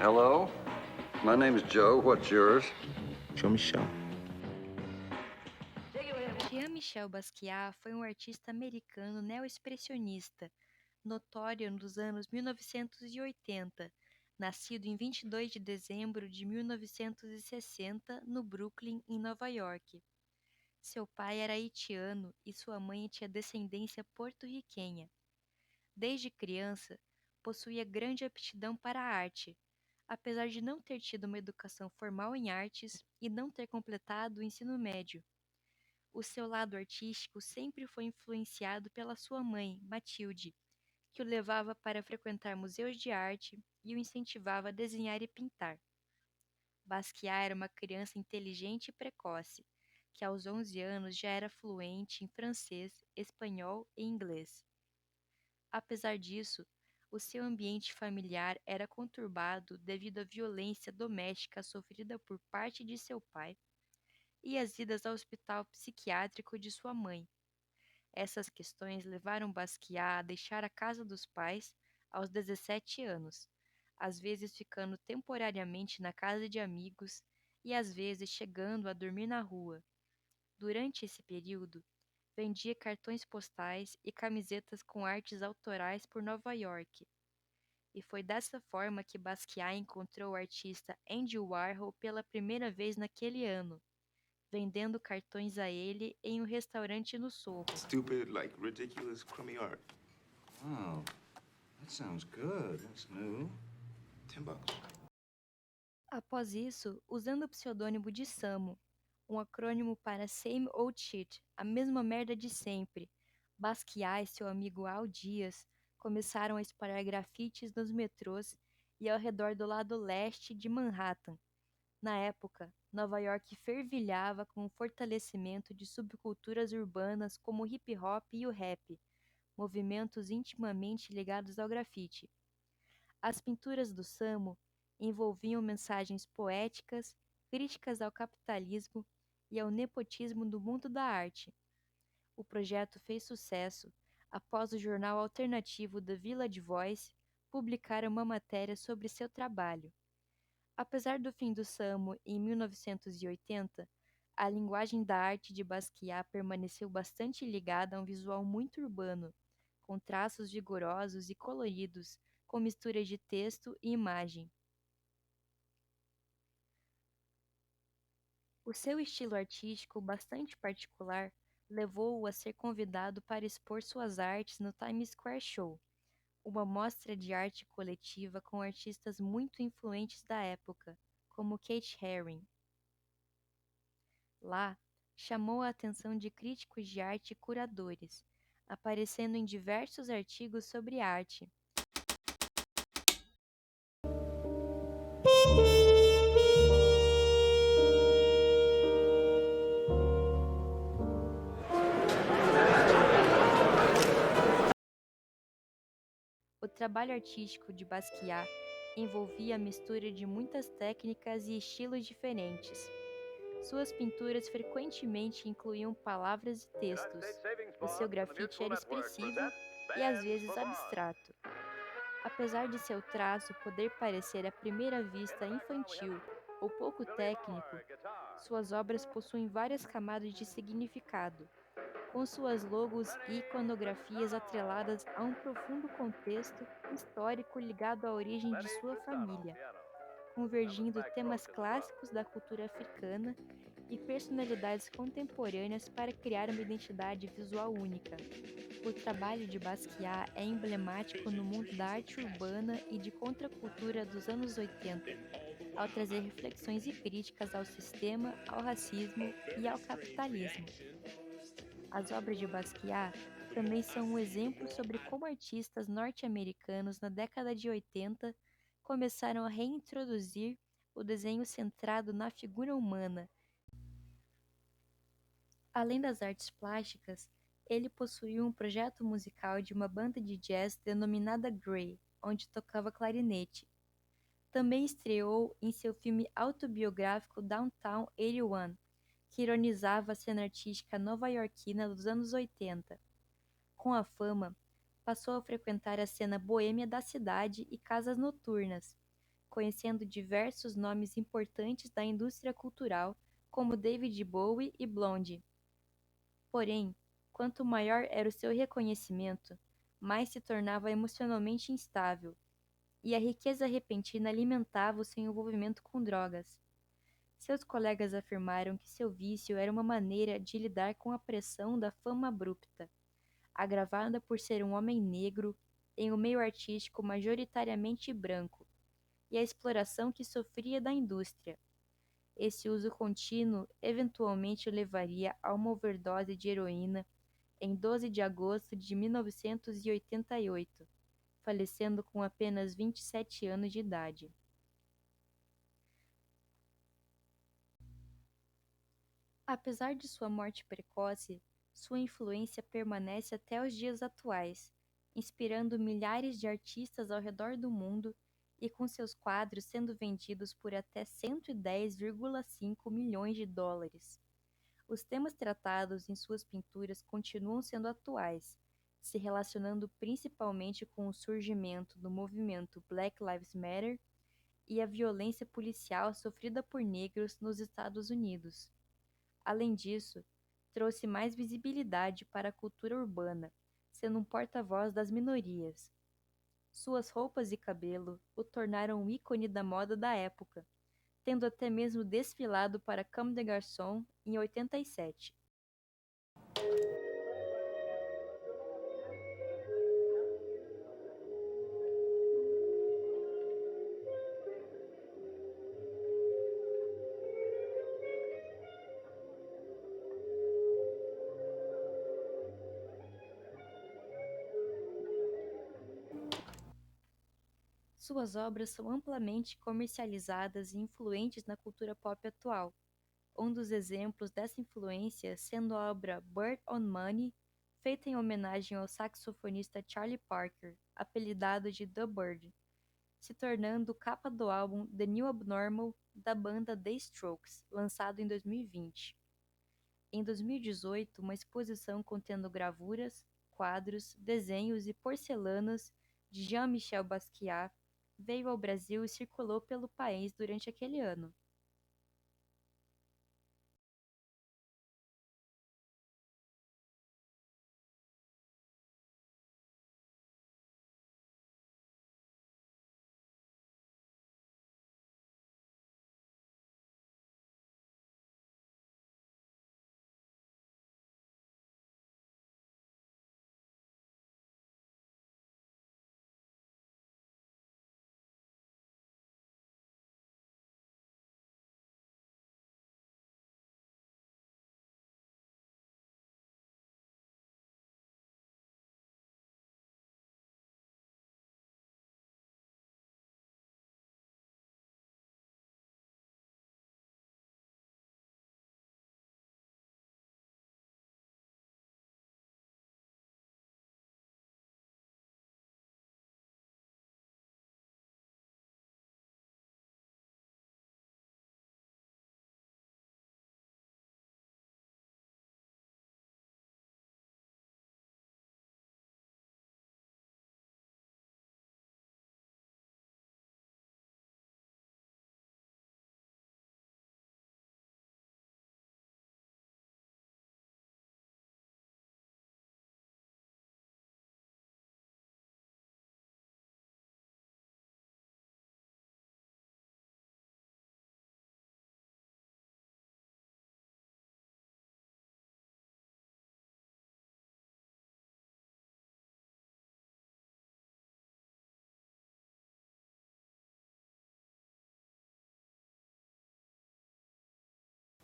Hello, my name is Joe. What's yours? Jean-Michel. Jean-Michel Basquiat foi um artista americano neo-expressionista, notório nos anos 1980, nascido em 22 de dezembro de 1960 no Brooklyn, em Nova York. Seu pai era haitiano e sua mãe tinha descendência porto-riquenha. Desde criança, possuía grande aptidão para a arte, apesar de não ter tido uma educação formal em artes e não ter completado o ensino médio. O seu lado artístico sempre foi influenciado pela sua mãe, Matilde, que o levava para frequentar museus de arte e o incentivava a desenhar e pintar. Basquiat era uma criança inteligente e precoce, que aos 11 anos já era fluente em francês, espanhol e inglês. Apesar disso, o seu ambiente familiar era conturbado devido à violência doméstica sofrida por parte de seu pai e as idas ao hospital psiquiátrico de sua mãe. Essas questões levaram Basquiat a deixar a casa dos pais aos 17 anos, às vezes ficando temporariamente na casa de amigos e às vezes chegando a dormir na rua. Durante esse período, vendia cartões postais e camisetas com artes autorais por Nova York. E foi dessa forma que Basquiat encontrou o artista Andy Warhol pela primeira vez naquele ano, vendendo cartões a ele em um restaurante no Sorro. Stupid, like ridiculous, crummy art. Oh, that sounds good. That's new. $10. Após isso, usando o pseudônimo de Samo, um acrônimo para Same Old Shit, a mesma merda de sempre, Basquiat e seu amigo Al Dias começaram a espalhar grafites nos metrôs e ao redor do lado leste de Manhattan. Na época, Nova York fervilhava com o fortalecimento de subculturas urbanas como o hip hop e o rap, movimentos intimamente ligados ao grafite. As pinturas do Samo envolviam mensagens poéticas, críticas ao capitalismo e ao nepotismo do mundo da arte. O projeto fez sucesso após o jornal alternativo The Village Voice publicar uma matéria sobre seu trabalho. Apesar do fim do Samo em 1980, a linguagem da arte de Basquiat permaneceu bastante ligada a um visual muito urbano, com traços vigorosos e coloridos, com mistura de texto e imagem. O seu estilo artístico bastante particular levou-o a ser convidado para expor suas artes no Times Square Show, uma mostra de arte coletiva com artistas muito influentes da época, como Kate Haring. Lá, chamou a atenção de críticos de arte e curadores, aparecendo em diversos artigos sobre arte. O trabalho artístico de Basquiat envolvia a mistura de muitas técnicas e estilos diferentes. Suas pinturas frequentemente incluíam palavras e textos. O seu grafite era expressivo e às vezes abstrato. Apesar de seu traço poder parecer à primeira vista infantil ou pouco técnico, suas obras possuem várias camadas de significado, com suas logos e iconografias atreladas a um profundo contexto histórico ligado à origem de sua família, convergindo temas clássicos da cultura africana e personalidades contemporâneas para criar uma identidade visual única. O trabalho de Basquiat é emblemático no mundo da arte urbana e de contracultura dos anos 80, ao trazer reflexões e críticas ao sistema, ao racismo e ao capitalismo. As obras de Basquiat também são um exemplo sobre como artistas norte-americanos na década de 80 começaram a reintroduzir o desenho centrado na figura humana. Além das artes plásticas, ele possuía um projeto musical de uma banda de jazz denominada Grey, onde tocava clarinete. Também estreou em seu filme autobiográfico Downtown 81, que ironizava a cena artística nova-iorquina dos anos 80. Com a fama, passou a frequentar a cena boêmia da cidade e casas noturnas, conhecendo diversos nomes importantes da indústria cultural, como David Bowie e Blondie. Porém, quanto maior era o seu reconhecimento, mais se tornava emocionalmente instável, e a riqueza repentina alimentava o seu envolvimento com drogas. Seus colegas afirmaram que seu vício era uma maneira de lidar com a pressão da fama abrupta, agravada por ser um homem negro em um meio artístico majoritariamente branco, e a exploração que sofria da indústria. Esse uso contínuo eventualmente o levaria a uma overdose de heroína em 12 de agosto de 1988, falecendo com apenas 27 anos de idade. Apesar de sua morte precoce, sua influência permanece até os dias atuais, inspirando milhares de artistas ao redor do mundo e com seus quadros sendo vendidos por até 110,5 milhões de dólares. Os temas tratados em suas pinturas continuam sendo atuais, se relacionando principalmente com o surgimento do movimento Black Lives Matter e a violência policial sofrida por negros nos Estados Unidos. Além disso, trouxe mais visibilidade para a cultura urbana, sendo um porta-voz das minorias. Suas roupas e cabelo o tornaram um ícone da moda da época, tendo até mesmo desfilado para Comme des Garçons em 87. Suas obras são amplamente comercializadas e influentes na cultura pop atual. Um dos exemplos dessa influência sendo a obra Bird on Money, feita em homenagem ao saxofonista Charlie Parker, apelidado de The Bird, se tornando capa do álbum The New Abnormal da banda The Strokes, lançado em 2020. Em 2018, uma exposição contendo gravuras, quadros, desenhos e porcelanas de Jean-Michel Basquiat veio ao Brasil e circulou pelo país durante aquele ano.